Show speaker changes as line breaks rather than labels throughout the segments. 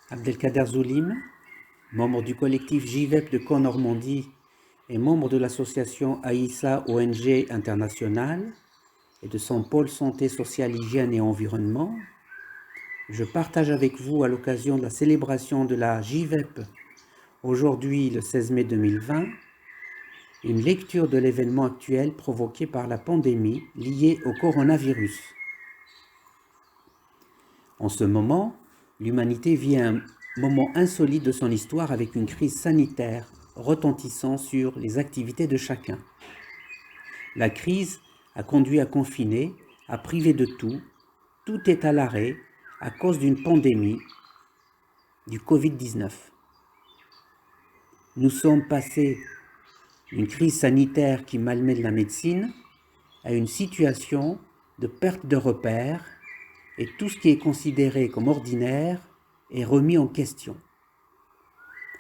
Abdelkader Zoulim, membre du collectif JVEP de Caen-Normandie et membre de l'association Aïssa ONG International et de son pôle santé sociale, hygiène et environnement, je partage avec vous à l'occasion de la célébration de la JVEP, aujourd'hui le 16 mai 2020, une lecture de l'événement actuel provoqué par la pandémie liée au coronavirus. En ce moment, l'humanité vit un moment insolite de son histoire avec une crise sanitaire retentissant sur les activités de chacun. La crise a conduit à confiner, à priver de tout. Tout est à l'arrêt à cause d'une pandémie, du Covid-19. Nous sommes passés d'une crise sanitaire qui malmène la médecine à une situation de perte de repères et tout ce qui est considéré comme ordinaire est remis en question.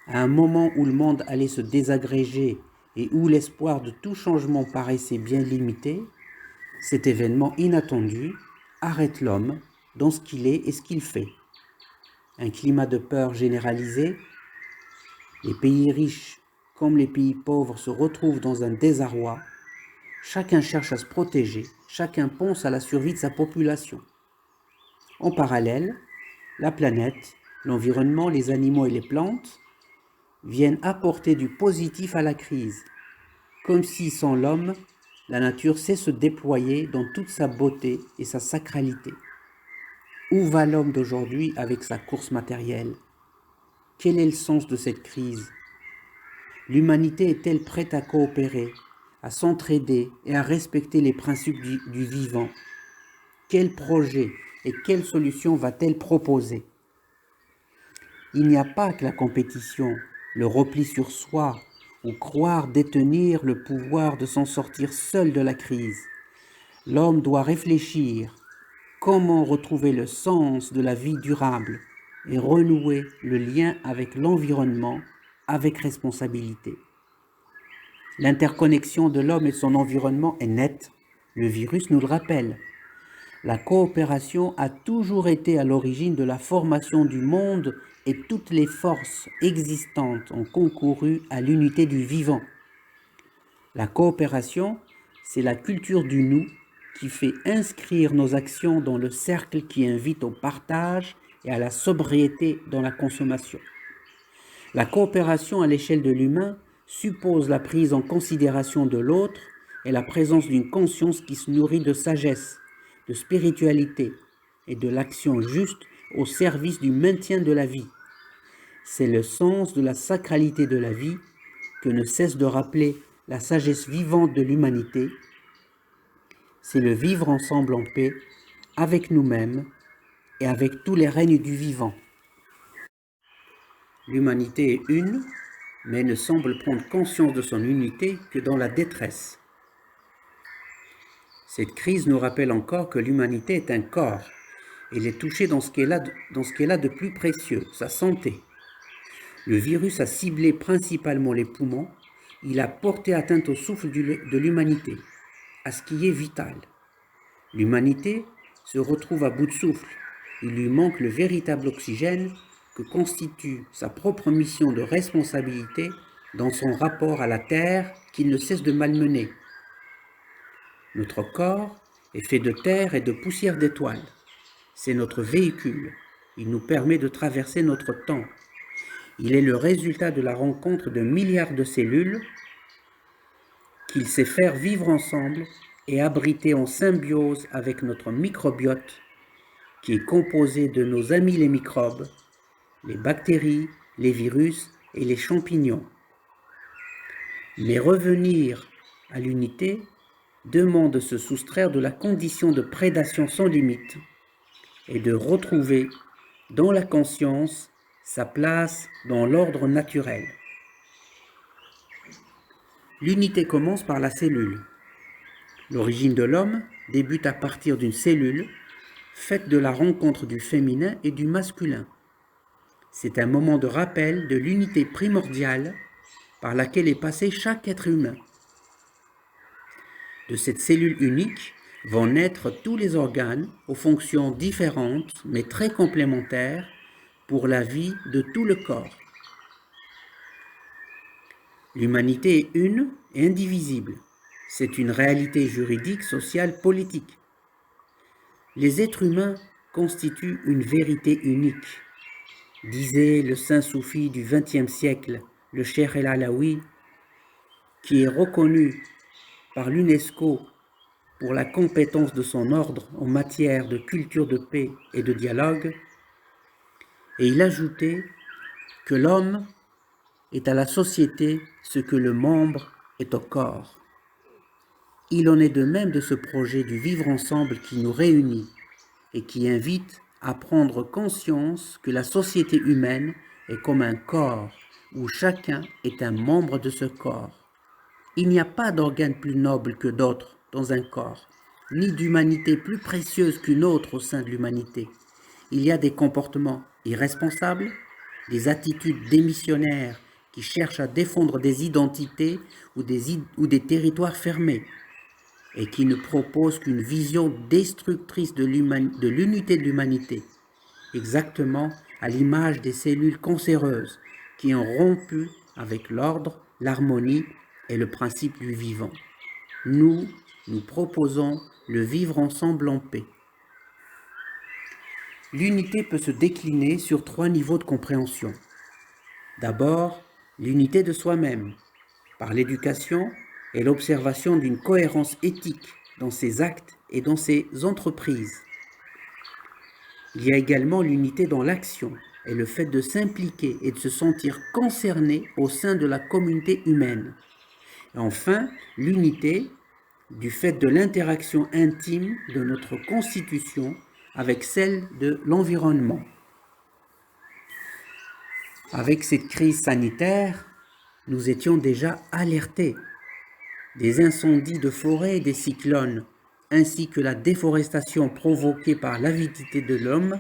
À un moment où le monde allait se désagréger et où l'espoir de tout changement paraissait bien limité, cet événement inattendu arrête l'homme dans ce qu'il est et ce qu'il fait. Un climat de peur généralisé, les pays riches comme les pays pauvres se retrouvent dans un désarroi, chacun cherche à se protéger, chacun pense à la survie de sa population. En parallèle, la planète, l'environnement, les animaux et les plantes viennent apporter du positif à la crise, comme si sans l'homme, la nature sait se déployer dans toute sa beauté et sa sacralité. Où va l'homme d'aujourd'hui avec sa course matérielle? Quel est le sens de cette crise? L'humanité est-elle prête à coopérer, à s'entraider et à respecter les principes du vivant? Quel projet et quelle solution va-t-elle proposer? Il n'y a pas que la compétition, le repli sur soi ou croire détenir le pouvoir de s'en sortir seul de la crise. L'homme doit réfléchir comment retrouver le sens de la vie durable et renouer le lien avec l'environnement avec responsabilité. L'interconnexion de l'homme et de son environnement est nette, le virus nous le rappelle. La coopération a toujours été à l'origine de la formation du monde et toutes les forces existantes ont concouru à l'unité du vivant. La coopération, c'est la culture du nous qui fait inscrire nos actions dans le cercle qui invite au partage et à la sobriété dans la consommation. La coopération à l'échelle de l'humain suppose la prise en considération de l'autre et la présence d'une conscience qui se nourrit de sagesse, de spiritualité et de l'action juste au service du maintien de la vie. C'est le sens de la sacralité de la vie que ne cesse de rappeler la sagesse vivante de l'humanité. C'est le vivre ensemble en paix avec nous-mêmes et avec tous les règnes du vivant. L'humanité est une, mais ne semble prendre conscience de son unité que dans la détresse. Cette crise nous rappelle encore que l'humanité est un corps. Elle est touchée dans ce qu'elle a de plus précieux, sa santé. Le virus a ciblé principalement les poumons. Il a porté atteinte au souffle de l'humanité, à ce qui est vital. L'humanité se retrouve à bout de souffle. Il lui manque le véritable oxygène que constitue sa propre mission de responsabilité dans son rapport à la terre qu'il ne cesse de malmener. Notre corps est fait de terre et de poussière d'étoiles. C'est notre véhicule. Il nous permet de traverser notre temps. Il est le résultat de la rencontre de milliards de cellules qu'il sait faire vivre ensemble et abriter en symbiose avec notre microbiote qui est composé de nos amis les microbes, les bactéries, les virus et les champignons. Mais revenir à l'unité demande de se soustraire de la condition de prédation sans limite et de retrouver dans la conscience sa place dans l'ordre naturel. L'unité commence par la cellule. L'origine de l'homme débute à partir d'une cellule faite de la rencontre du féminin et du masculin. C'est un moment de rappel de l'unité primordiale par laquelle est passé chaque être humain. De cette cellule unique vont naître tous les organes aux fonctions différentes mais très complémentaires pour la vie de tout le corps. L'humanité est une et indivisible. C'est une réalité juridique, sociale, politique. Les êtres humains constituent une vérité unique, disait le saint soufi du XXe siècle, le Cheikh El Alaoui, qui est reconnu par l'UNESCO pour la compétence de son ordre en matière de culture de paix et de dialogue, et il ajoutait que l'homme est à la société ce que le membre est au corps. Il en est de même de ce projet du vivre ensemble qui nous réunit et qui invite à prendre conscience que la société humaine est comme un corps où chacun est un membre de ce corps. Il n'y a pas d'organe plus noble que d'autres dans un corps, ni d'humanité plus précieuse qu'une autre au sein de l'humanité. Il y a des comportements irresponsables, des attitudes démissionnaires qui cherchent à défendre des identités ou des territoires fermés et qui ne proposent qu'une vision destructrice de l'unité de l'humanité, exactement à l'image des cellules cancéreuses qui ont rompu avec l'ordre, l'harmonie et le principe du vivant. Nous proposons le vivre ensemble en paix. L'unité peut se décliner sur 3 niveaux de compréhension. D'abord, l'unité de soi-même, par l'éducation et l'observation d'une cohérence éthique dans ses actes et dans ses entreprises. Il y a également l'unité dans l'action et le fait de s'impliquer et de se sentir concerné au sein de la communauté humaine. Et enfin, l'unité du fait de l'interaction intime de notre constitution avec celle de l'environnement. Avec cette crise sanitaire, nous étions déjà alertés. Des incendies de forêt et des cyclones, ainsi que la déforestation provoquée par l'avidité de l'homme,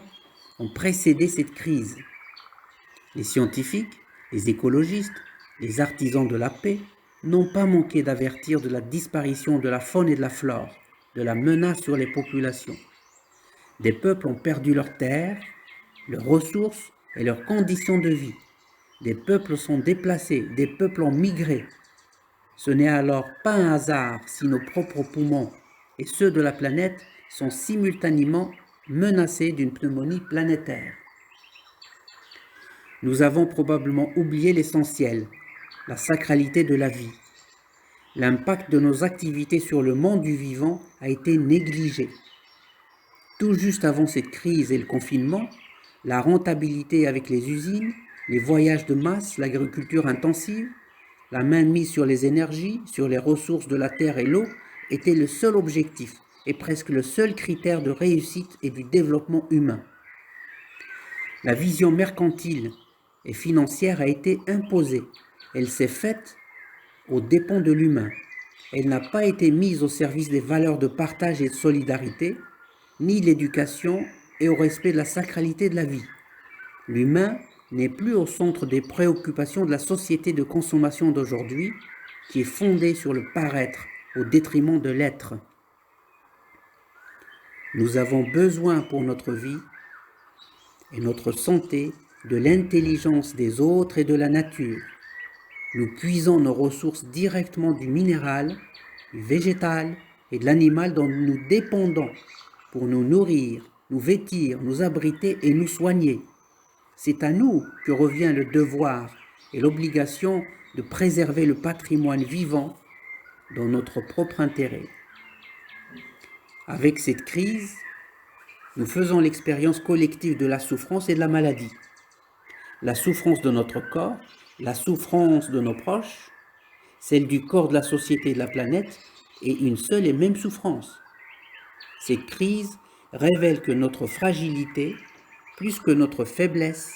ont précédé cette crise. Les scientifiques, les écologistes, les artisans de la paix n'ont pas manqué d'avertir de la disparition de la faune et de la flore, de la menace sur les populations. Des peuples ont perdu leurs terres, leurs ressources et leurs conditions de vie. Des peuples sont déplacés, des peuples ont migré. Ce n'est alors pas un hasard si nos propres poumons et ceux de la planète sont simultanément menacés d'une pneumonie planétaire. Nous avons probablement oublié l'essentiel, la sacralité de la vie. L'impact de nos activités sur le monde du vivant a été négligé. Tout juste avant cette crise et le confinement, la rentabilité avec les usines, les voyages de masse, l'agriculture intensive, la mainmise sur les énergies, sur les ressources de la terre et l'eau était le seul objectif et presque le seul critère de réussite et du développement humain. La vision mercantile et financière a été imposée. Elle s'est faite aux dépens de l'humain. Elle n'a pas été mise au service des valeurs de partage et de solidarité, ni l'éducation et au respect de la sacralité de la vie. L'humain n'est plus au centre des préoccupations de la société de consommation d'aujourd'hui, qui est fondée sur le paraître au détriment de l'être. Nous avons besoin pour notre vie et notre santé de l'intelligence des autres et de la nature. Nous puisons nos ressources directement du minéral, du végétal et de l'animal dont nous dépendons pour nous nourrir, nous vêtir, nous abriter et nous soigner. C'est à nous que revient le devoir et l'obligation de préserver le patrimoine vivant dans notre propre intérêt. Avec cette crise, nous faisons l'expérience collective de la souffrance et de la maladie. La souffrance de notre corps, la souffrance de nos proches, celle du corps de la société et de la planète est une seule et même souffrance. Cette crise révèle que notre fragilité, plus que notre faiblesse,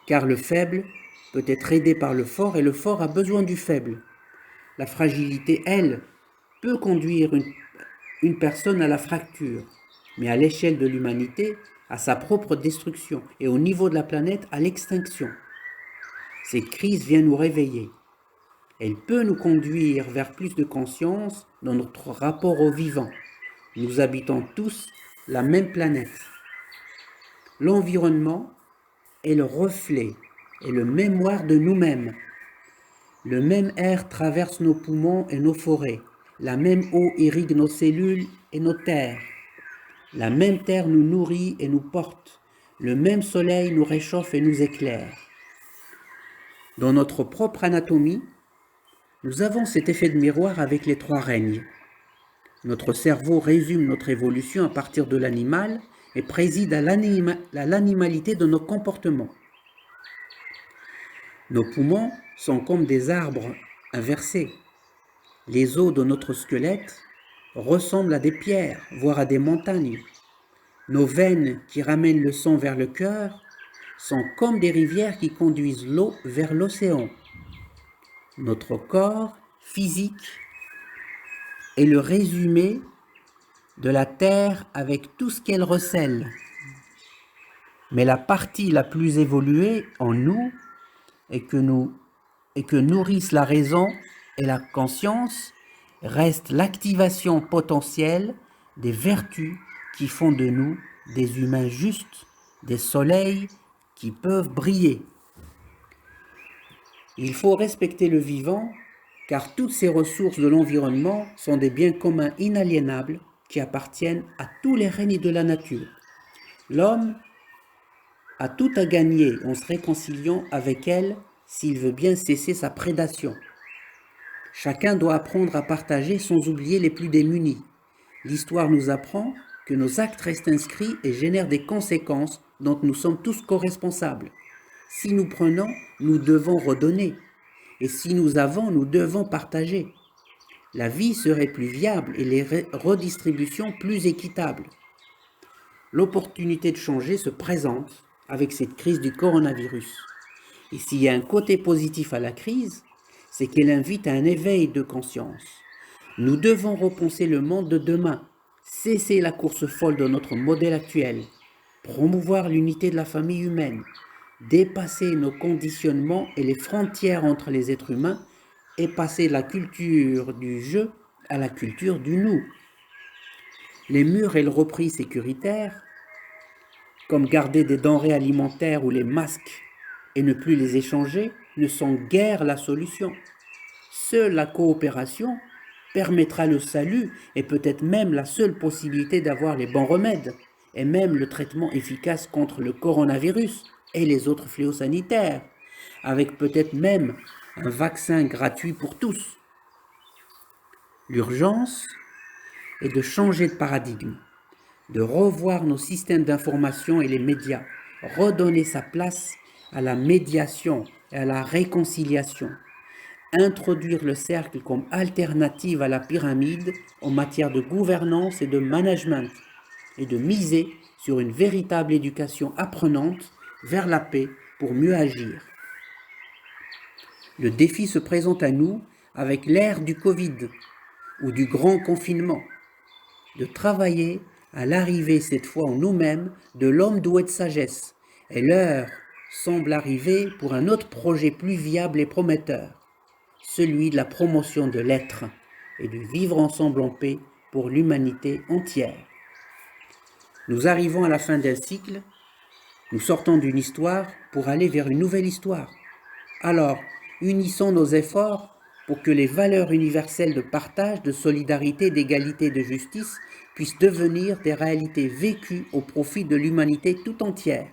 car le faible peut être aidé par le fort et le fort a besoin du faible. La fragilité, elle, peut conduire une personne à la fracture, mais à l'échelle de l'humanité, à sa propre destruction et au niveau de la planète, à l'extinction. Cette crise vient nous réveiller. Elle peut nous conduire vers plus de conscience dans notre rapport au vivant. Nous habitons tous la même planète. L'environnement est le reflet et le mémoire de nous-mêmes. Le même air traverse nos poumons et nos forêts. La même eau irrigue nos cellules et nos terres. La même terre nous nourrit et nous porte. Le même soleil nous réchauffe et nous éclaire. Dans notre propre anatomie, nous avons cet effet de miroir avec les trois règnes. Notre cerveau résume notre évolution à partir de l'animal et préside à l'animalité de nos comportements. Nos poumons sont comme des arbres inversés. Les os de notre squelette ressemblent à des pierres, voire à des montagnes. Nos veines qui ramènent le sang vers le cœur sont comme des rivières qui conduisent l'eau vers l'océan. Notre corps physique est le résumé de la terre avec tout ce qu'elle recèle. Mais la partie la plus évoluée en nous et que nourrissent la raison et la conscience reste l'activation potentielle des vertus qui font de nous des humains justes, des soleils qui peuvent briller. Il faut respecter le vivant car toutes ces ressources de l'environnement sont des biens communs inaliénables qui appartiennent à tous les règnes de la nature. L'homme a tout à gagner en se réconciliant avec elle s'il veut bien cesser sa prédation. Chacun doit apprendre à partager sans oublier les plus démunis. L'histoire nous apprend que nos actes restent inscrits et génèrent des conséquences dont nous sommes tous co-responsables. Si nous prenons, nous devons redonner. Et si nous avons, nous devons partager. La vie serait plus viable et les redistributions plus équitables. L'opportunité de changer se présente avec cette crise du coronavirus. Et s'il y a un côté positif à la crise, c'est qu'elle invite à un éveil de conscience. Nous devons repenser le monde de demain, cesser la course folle de notre modèle actuel, promouvoir l'unité de la famille humaine, dépasser nos conditionnements et les frontières entre les êtres humains et passer de la culture du je à la culture du nous. Les murs et le repris sécuritaire, comme garder des denrées alimentaires ou les masques et ne plus les échanger, ne sont guère la solution. Seule la coopération permettra le salut et peut-être même la seule possibilité d'avoir les bons remèdes et même le traitement efficace contre le coronavirus et les autres fléaux sanitaires, avec peut-être même un vaccin gratuit pour tous. L'urgence est de changer de paradigme, de revoir nos systèmes d'information et les médias, redonner sa place à la médiation et à la réconciliation, introduire le cercle comme alternative à la pyramide en matière de gouvernance et de management, et de miser sur une véritable éducation apprenante vers la paix pour mieux agir. Le défi se présente à nous avec l'ère du Covid ou du grand confinement, de travailler à l'arrivée cette fois en nous-mêmes de l'homme doué de sagesse. Et l'heure semble arriver pour un autre projet plus viable et prometteur, celui de la promotion de l'être et du vivre ensemble en paix pour l'humanité entière. Nous arrivons à la fin d'un cycle, nous sortons d'une histoire pour aller vers une nouvelle histoire. Alors, unissons nos efforts pour que les valeurs universelles de partage, de solidarité, d'égalité et de justice puissent devenir des réalités vécues au profit de l'humanité tout entière,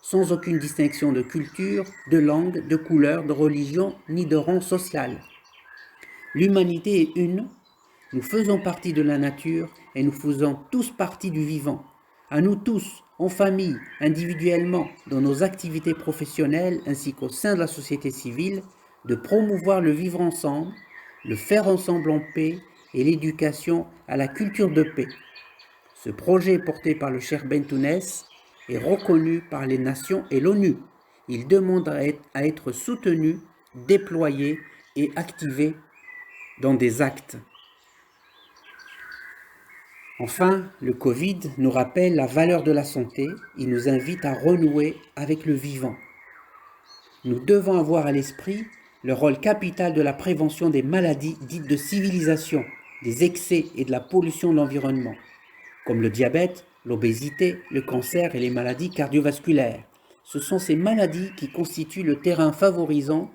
sans aucune distinction de culture, de langue, de couleur, de religion, ni de rang social. L'humanité est une, nous faisons partie de la nature et nous faisons tous partie du vivant. À nous tous, en famille, individuellement, dans nos activités professionnelles ainsi qu'au sein de la société civile, de promouvoir le vivre ensemble, le faire ensemble en paix et l'éducation à la culture de paix. Ce projet porté par le Cheikh Bentounès est reconnu par les nations et l'ONU. Il demande à être soutenu, déployé et activé dans des actes. Enfin, le Covid nous rappelle la valeur de la santé. Il nous invite à renouer avec le vivant. Nous devons avoir à l'esprit le rôle capital de la prévention des maladies dites de civilisation, des excès et de la pollution de l'environnement, comme le diabète, l'obésité, le cancer et les maladies cardiovasculaires. Ce sont ces maladies qui constituent le terrain favorisant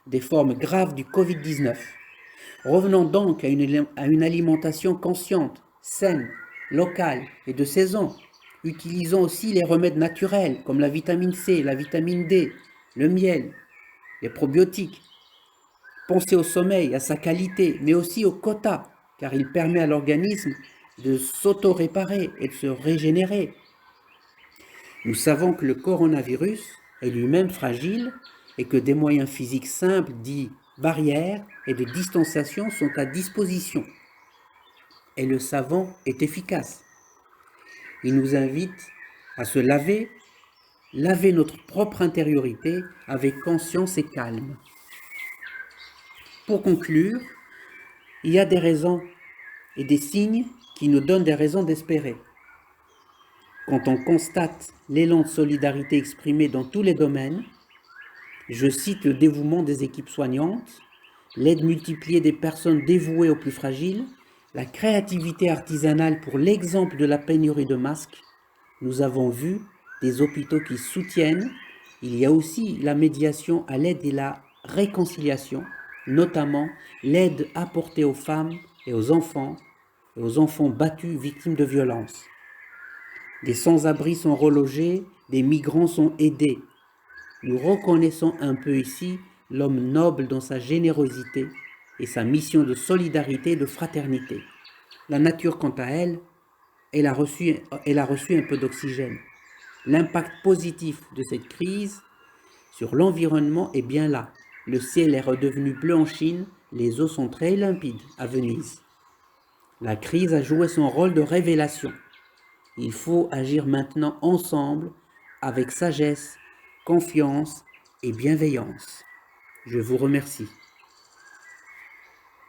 des formes graves du Covid-19. Revenons donc à une alimentation consciente, saine, locale et de saison. Utilisons aussi les remèdes naturels comme la vitamine C, la vitamine D, le miel, les probiotiques. Pensez au sommeil, à sa qualité, mais aussi au quota, car il permet à l'organisme de s'auto-réparer et de se régénérer. Nous savons que le coronavirus est lui-même fragile et que des moyens physiques simples, dits barrières et de distanciation, sont à disposition. Et le savon est efficace. Il nous invite à se laver notre propre intériorité avec conscience et calme. Pour conclure, il y a des raisons et des signes qui nous donnent des raisons d'espérer. Quand on constate l'élan de solidarité exprimé dans tous les domaines, je cite le dévouement des équipes soignantes, l'aide multipliée des personnes dévouées aux plus fragiles, la créativité artisanale pour l'exemple de la pénurie de masques. Nous avons vu des hôpitaux qui soutiennent. Il y a aussi la médiation à l'aide et la réconciliation, notamment l'aide apportée aux femmes et aux enfants battus victimes de violences. Des sans-abri sont relogés, des migrants sont aidés. Nous reconnaissons un peu ici l'homme noble dans sa générosité et sa mission de solidarité et de fraternité. La nature, quant à elle, elle a reçu un peu d'oxygène. L'impact positif de cette crise sur l'environnement est bien là. Le ciel est redevenu bleu en Chine, les eaux sont très limpides à Venise. La crise a joué son rôle de révélation. Il faut agir maintenant ensemble avec sagesse, confiance et bienveillance. Je vous remercie.